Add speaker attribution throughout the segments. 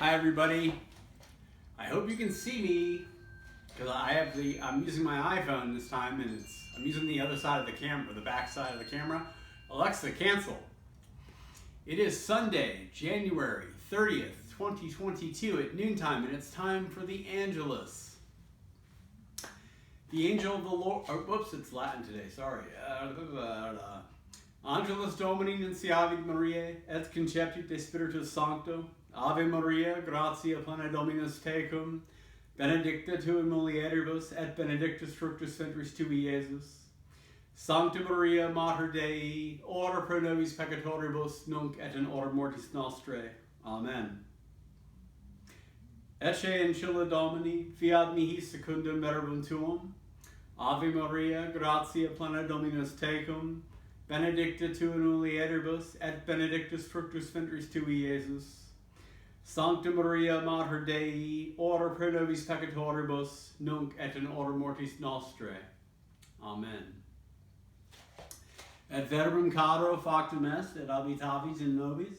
Speaker 1: Hi everybody. I hope you can see me because I'm using my iPhone this time and I'm using the other side of the camera, the back side of the camera. Alexa, cancel. It is Sunday, January 30th, 2022 at noontime, and it's time for the Angelus. The angel of the Lord, whoops, it's Latin today, sorry. Angelus Domini nunciavit Mariae, et concepit de Spiritus Sancto, Ave Maria, gratia plena Dominus tecum, benedicta tu in mulieribus, et benedictus fructus ventris tui, Iesus. Sancta Maria, Mater Dei, ora pro nobis peccatoribus, nunc et in hora mortis nostrae. Amen. Ecce ancilla Domini, fiat mihi secundum verbum tuum. Ave Maria, gratia plena Dominus tecum, benedicta tu in mulieribus, et benedictus fructus ventris tui, Iesus. Sancta Maria, Mater Dei, ora pro nobis peccatoribus, nunc et in hora mortis nostrae. Amen. Et verbum caro factum est, et habitavit in nobis.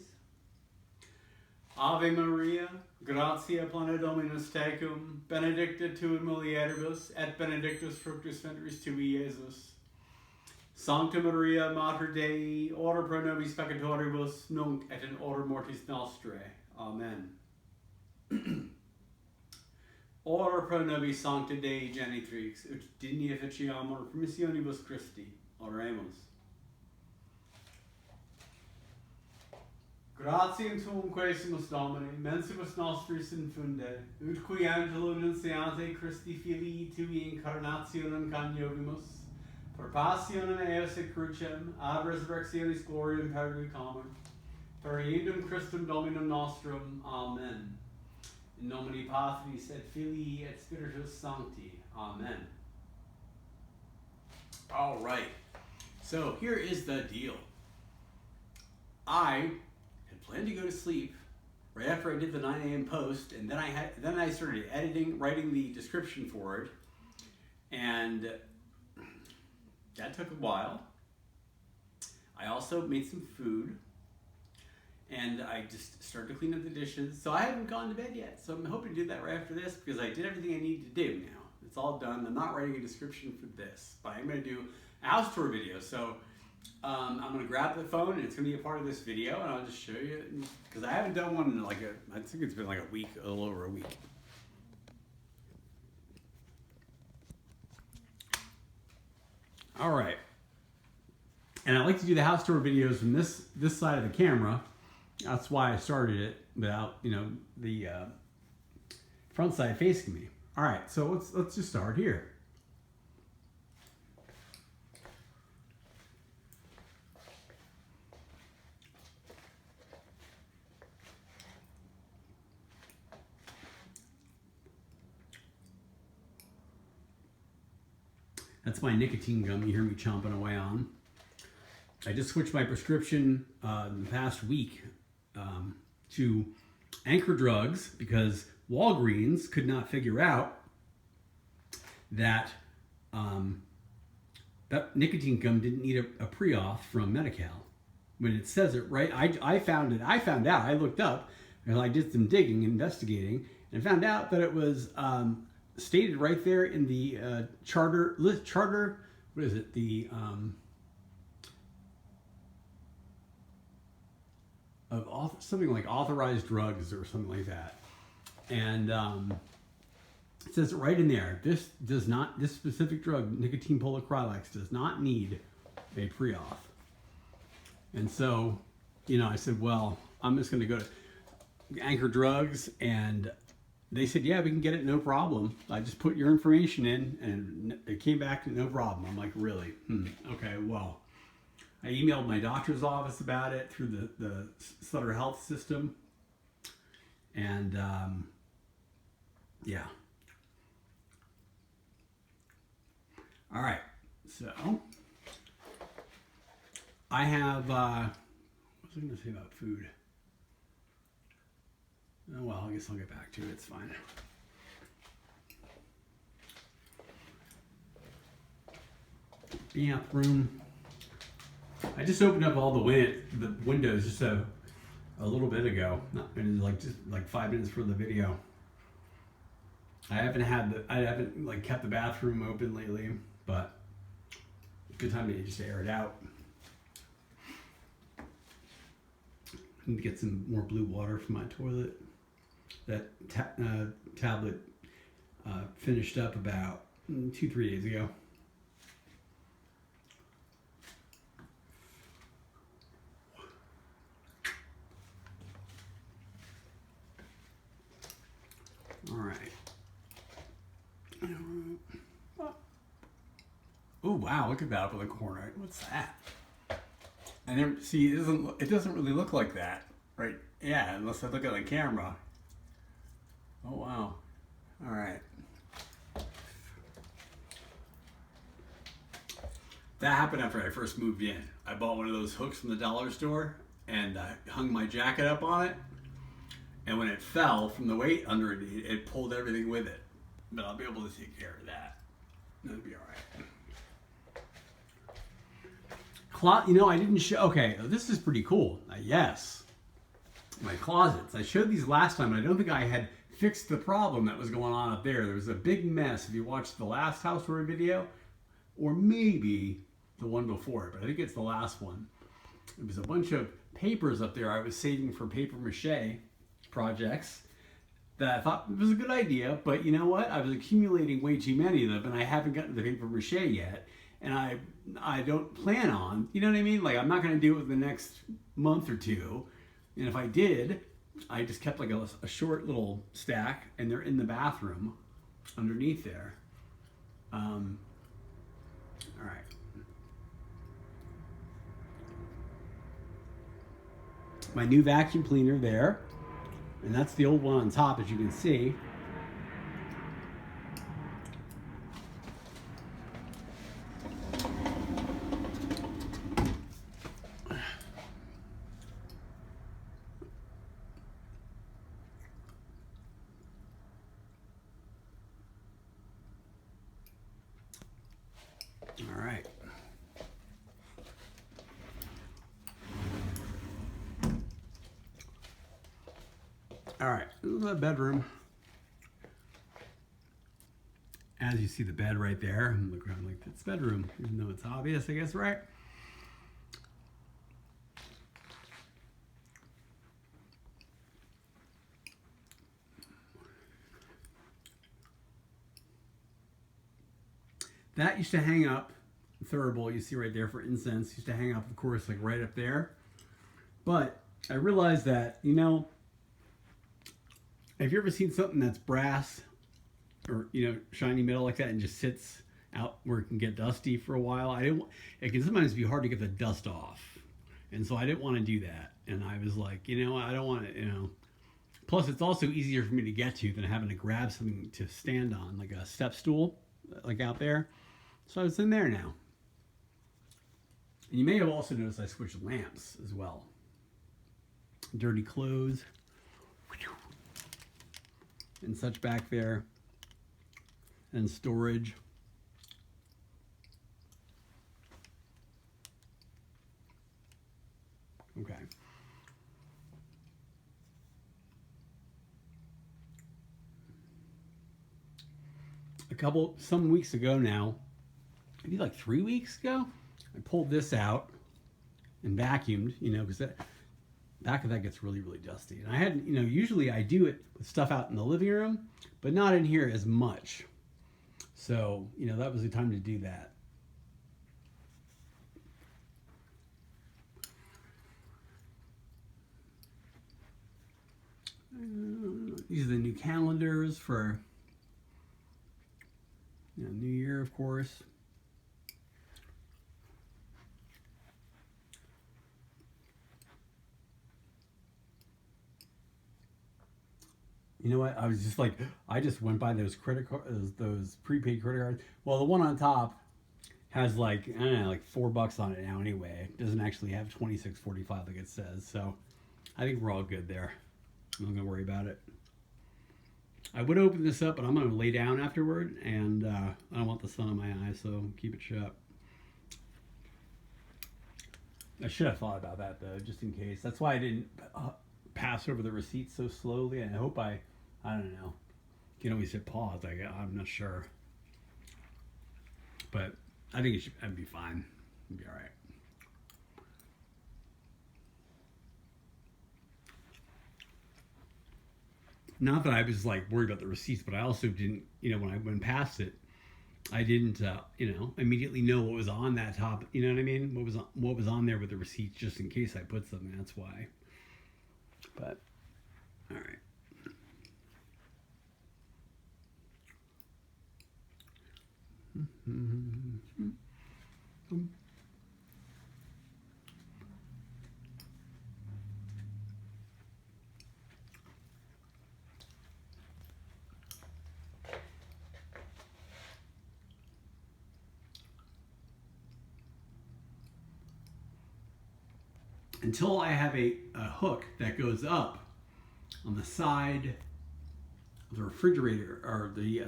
Speaker 1: Ave Maria, gratia plena Dominus tecum, benedicta tu in mulieribus, et benedictus fructus ventris tui, Iesus. Sancta Maria, Mater Dei, ora pro nobis peccatoribus, nunc et in hora mortis nostrae. Amen. Ora pro nobis Sancta Dei Genitrix, ut digni efficiamur permissionibus Christi. Oremus. Gratiam tuum quaesimus Domine, mensibus nostris infunde, ut qui angelo nunciante Christi filii tui incarnationem coniovimus, per passionem eos et crucem, ad resurrectionis gloriam perducamur, per iudum Christum Dominum nostrum. Amen. In nomine Patris et Filii et Spiritus Sancti. Amen. All right. So here is the deal. I had planned to go to sleep right after I did the 9 a.m. post, and then I started editing, writing the description for it, and that took a while. I also made some food. And I just started to clean up the dishes. So I haven't gone to bed yet. So I'm hoping to do that right after this because I did everything I need to do now. It's all done. I'm not writing a description for this, but I'm going to do a house tour video. So I'm going to grab the phone and it's going to be a part of this video and I'll just show you. Because I haven't done one in I think it's been like a week, a little over a week. All right. And I like to do the house tour videos from this side of the camera. That's why I started it without, the front side facing me. All right, so let's just start here. That's my nicotine gum you hear me chomping away on. I just switched my prescription in the past week to Anchor drugs because Walgreens could not figure out that that nicotine gum didn't need a pre-auth from Medi-Cal. When it says it right, I found out, I looked up, and I did some digging, investigating, and found out that it was stated right there in the charter, what is it, the of something like authorized drugs or something like that, and it says it right in there. This specific drug, nicotine polycrylax, does not need a pre-auth. And so, I said, well, I'm just going to go to Anchor Drugs, and they said, yeah, we can get it, no problem. I just put your information in, and it came back, no problem. I'm like, really? Okay, well. I emailed my doctor's office about it through the Sutter Health system. And, yeah. All right. So, I have, what was I going to say about food? Oh, well, I guess I'll get back to it. It's fine. Bathroom. I just opened up all the windows just so a little bit ago. Just like 5 minutes for the video. I haven't like kept the bathroom open lately, but good time to just air it out. I need to get some more blue water from my toilet. That tablet finished up about 2-3 days ago. All right. Oh wow! Look at that up in the corner. What's that? I never see. It doesn't really look like that, right? Yeah, unless I look at the camera. Oh wow! All right. That happened after I first moved in. I bought one of those hooks from the dollar store and hung my jacket up on it. And when it fell from the weight under it, it pulled everything with it. But I'll be able to take care of that. That'll be all right. I didn't show. Okay, this is pretty cool. Yes, my closets. I showed these last time, and I don't think I had fixed the problem that was going on up there. There was a big mess. If you watched the last house tour video, or maybe the one before it, but I think it's the last one. It was a bunch of papers up there I was saving for paper mache projects that I thought was a good idea, but you know what? I was accumulating way too many of them, and I haven't gotten to the paper mache yet, and I don't plan on, you know what I mean? Like, I'm not going to do it in the next month or two, and if I did, I just kept like a short little stack, and they're in the bathroom underneath there. All right. My new vacuum cleaner there. And that's the old one on top, as you can see. All right. All right, this is the bedroom. As you see the bed right there, and look around like it's bedroom, even though it's obvious, I guess, right? That used to hang up, the thurible you see right there for incense, used to hang up, of course, like right up there. But I realized that, have you ever seen something that's brass or, shiny metal like that and just sits out where it can get dusty for a while? It can sometimes be hard to get the dust off. And so I didn't want to do that. And I was like, I don't want to, Plus, it's also easier for me to get to than having to grab something to stand on, like a step stool, like out there. So it's in there now. And you may have also noticed I switched lamps as well. Dirty clothes and such back there, and storage. Okay. Some weeks ago now, maybe like 3 weeks ago, I pulled this out and vacuumed, because that back of that gets really, really dusty. And I hadn't, usually I do it with stuff out in the living room, but not in here as much. So, that was the time to do that. These are the new calendars for New Year, of course. You know what? I was just like, I just went by those those prepaid credit cards. Well, the one on top has like, I don't know, like $4 on it now anyway. It doesn't actually have $26.45 like it says. So I think we're all good there. I'm not gonna worry about it. I would open this up, but I'm gonna lay down afterward, and I don't want the sun in my eyes, so keep it shut. I should have thought about that though, just in case. That's why I didn't pass over the receipts so slowly. I hope I don't know. You can always hit pause. I'm not sure. But I think I'd be fine. It'd be all right. Not that I was like worried about the receipts, but I also didn't, when I went past it, I didn't, immediately know what was on that top. You know what I mean? What was on there with the receipts, just in case I put something. That's why. But all right. Until I have a hook that goes up on the side of the refrigerator, or the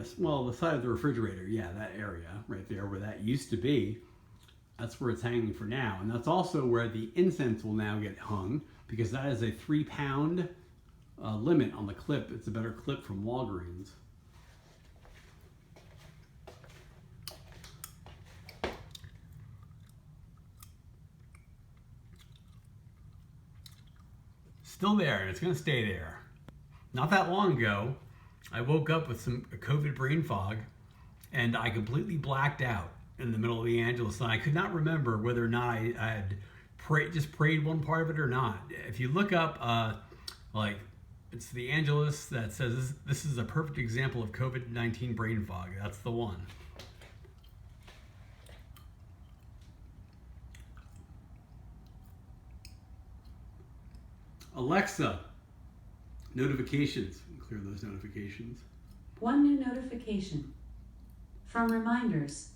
Speaker 1: side of the refrigerator, yeah, that area right there where that used to be, that's where it's hanging for now. And that's also where the incense will now get hung, because that is a 3-pound limit on the clip. It's a better clip from Walgreens. Still there, and it's going to stay there. Not that long ago, I woke up with some COVID brain fog, and I completely blacked out in the middle of the Angelus, and I could not remember whether or not I had prayed one part of it or not. If you look up, it's the Angelus that says this is a perfect example of COVID-19 brain fog. That's the one. Alexa, notifications. Clear those notifications.
Speaker 2: One new notification. From Reminders.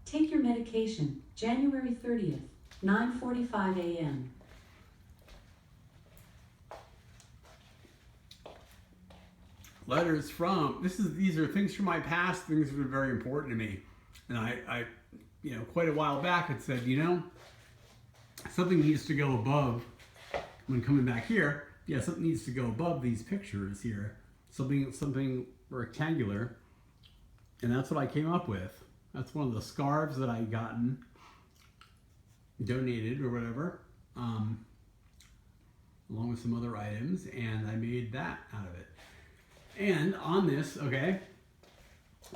Speaker 2: Take your medication, January 30th, 9:45 a.m.
Speaker 1: Letters from, these are things from my past, things that are very important to me. And I quite a while back had said, something needs to go above. When coming back here, something needs to go above these pictures here. Something rectangular. And that's what I came up with. That's one of the scarves that I gotten donated or whatever, along with some other items, and I made that out of it. And on this,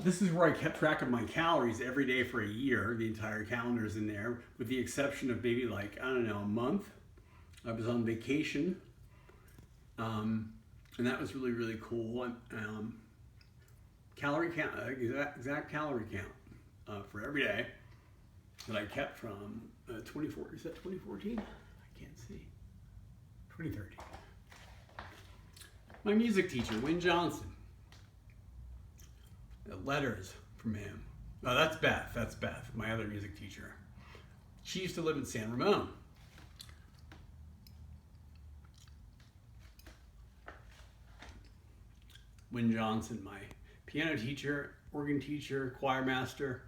Speaker 1: this is where I kept track of my calories every day for a year. The entire calendar's in there, with the exception of maybe a month. I was on vacation, and that was really, really cool. Calorie count, exact calorie count for every day that I kept from 2014. Is that 2014? I can't see. 2013. My music teacher, Wynn Johnson. Letters from him. Oh, that's Beth. That's Beth, my other music teacher. She used to live in San Ramon. Wynn Johnson, my piano teacher, organ teacher, choir master.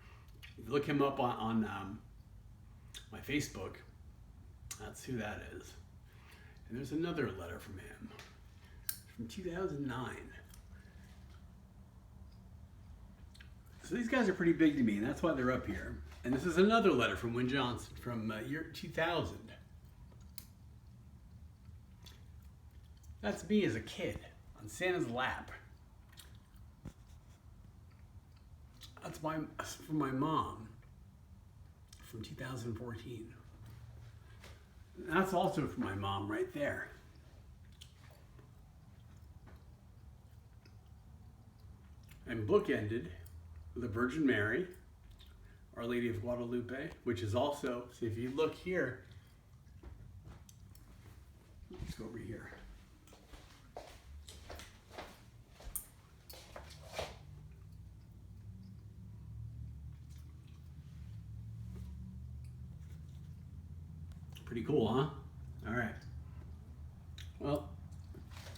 Speaker 1: If you look him up on my Facebook, that's who that is. And there's another letter from him from 2009. So these guys are pretty big to me, and that's why they're up here. And this is another letter from Wynn Johnson from year 2000. That's me as a kid on Santa's lap. That's from my mom from 2014. That's also from my mom right there. And bookended with the Virgin Mary, Our Lady of Guadalupe, which is also, so if you look here, let's go over here. Pretty cool, huh? All right. Well,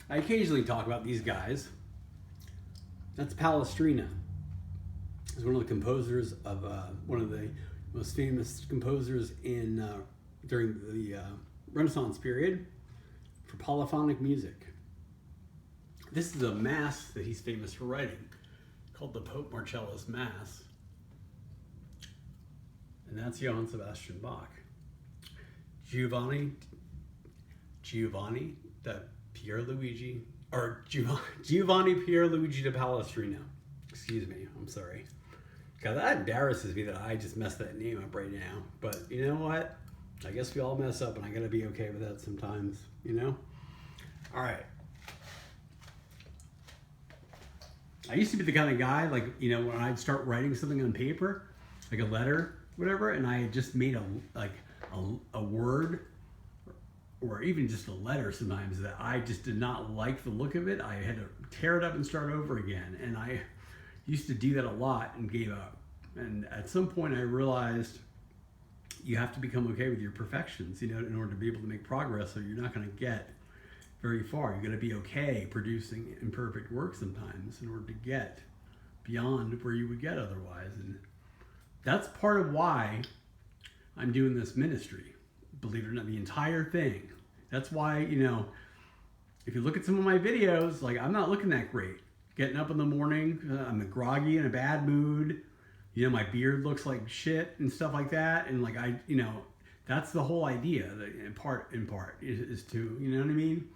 Speaker 1: I occasionally talk about these guys. That's Palestrina. He's one of the composers of one of the most famous composers in during the Renaissance period for polyphonic music. This is a mass that he's famous for writing, called the Pope Marcellus Mass. And that's Johann Sebastian Bach. Giovanni da Pierluigi, or Giovanni Pierluigi da Palestrina. Excuse me, I'm sorry. God, that embarrasses me that I just messed that name up right now. But you know what? I guess we all mess up, and I gotta be okay with that sometimes, you know? All right. I used to be the kind of guy, like, you know, when I'd start writing something on paper, like a letter, whatever, and I had just made a word, or even just a letter sometimes, that I just did not like the look of it. I had to tear it up and start over again. And I used to do that a lot and gave up. And at some point I realized you have to become okay with your perfections, you know, in order to be able to make progress, or you're not going to get very far. You're going to be okay producing imperfect work sometimes in order to get beyond where you would get otherwise. And that's part of why I'm doing this ministry. Believe it or not, the entire thing. That's why, you know, if you look at some of my videos, like, I'm not looking that great. Getting up in the morning, I'm groggy, in a bad mood. You know, my beard looks like shit and stuff like that. And like, you know, that's the whole idea, that in part is to, you know what I mean?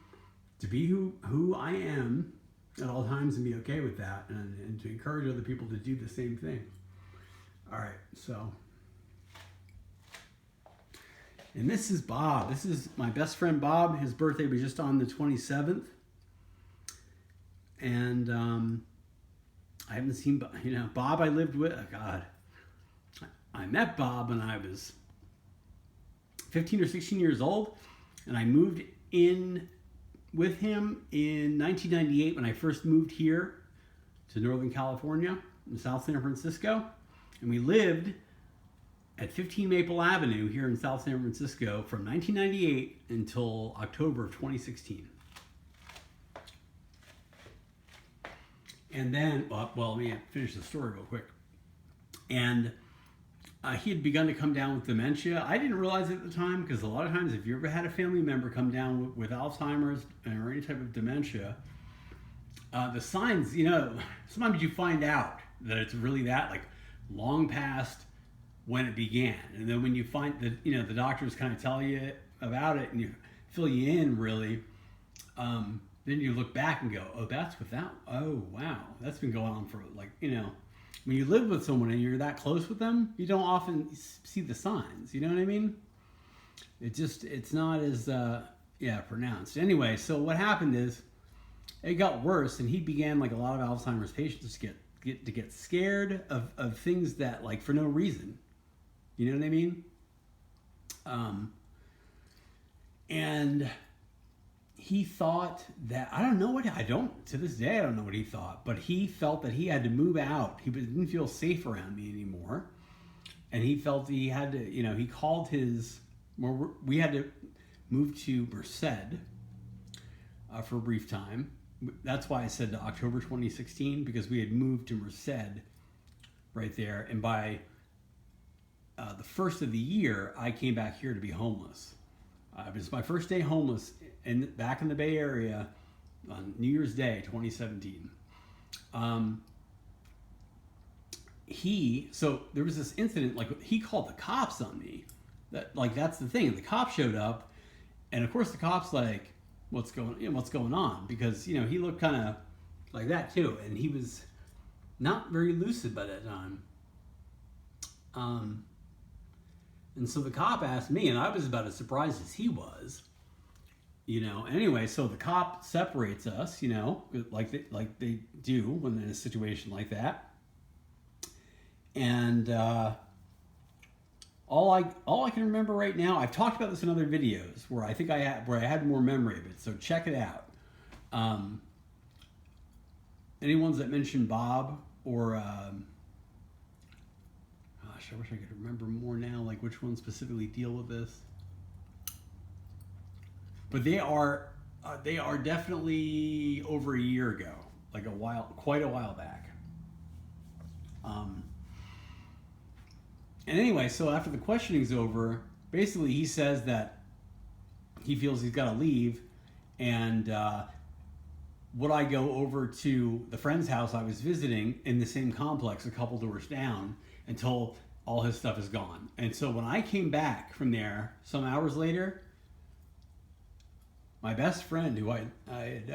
Speaker 1: To be who I am at all times and be okay with that, and to encourage other people to do the same thing. All right, so. And this is Bob. This is my best friend Bob. His birthday was just on the 27th. And I haven't seen, you know, Bob I lived with. Oh God. I met Bob when I was 15 or 16 years old. And I moved in with him in 1998 when I first moved here to Northern California in South San Francisco. And we lived at 15 Maple Avenue here in South San Francisco from 1998 until October of 2016. And then, well, let me finish the story real quick. And he had begun to come down with dementia. I didn't realize it at the time, because a lot of times if you ever had a family member come down with Alzheimer's or any type of dementia, the signs, you know, sometimes you find out that it's really that, like, long past when it began. And then when you find that, you know, the doctors kind of tell you about it and you fill you in really, then you look back and go, oh, that's without, oh, wow, that's been going on for, like, you know, when you live with someone and you're that close with them, you don't often see the signs, you know what I mean? It's not as, pronounced. Anyway, so what happened is, it got worse, and he began, like a lot of Alzheimer's patients, to get scared of things that, like, for no reason. You know what I mean? And he thought that, to this day, I don't know what he thought, but he felt that he had to move out. He didn't feel safe around me anymore. And he felt he had to, you know, he called we had to move to Merced for a brief time. That's why I said October 2016, because we had moved to Merced right there. And by the first of the year, I came back here to be homeless. It was my first day homeless back in the Bay Area on New Year's Day, 2017. So there was this incident, like, he called the cops on me. That's the thing. The cops showed up, and of course the cops, like, what's going on? Because, you know, he looked kind of like that too, and he was not very lucid by that time. And so the cop asked me, and I was about as surprised as he was, you know. Anyway, so the cop separates us, you know, like they do when in a situation like that. And all I can remember right now, I've talked about this in other videos where I think I had more memory of it. So check it out. Any ones that mention Bob or I wish I could remember more now, like which ones specifically deal with this. But they are definitely over a year ago, like quite a while back. And anyway, so after the questioning's over, basically he says that he feels he's got to leave, And would I go over to the friend's house I was visiting in the same complex, a couple doors down, until all his stuff is gone. And so when I came back from there some hours later, my best friend, who I had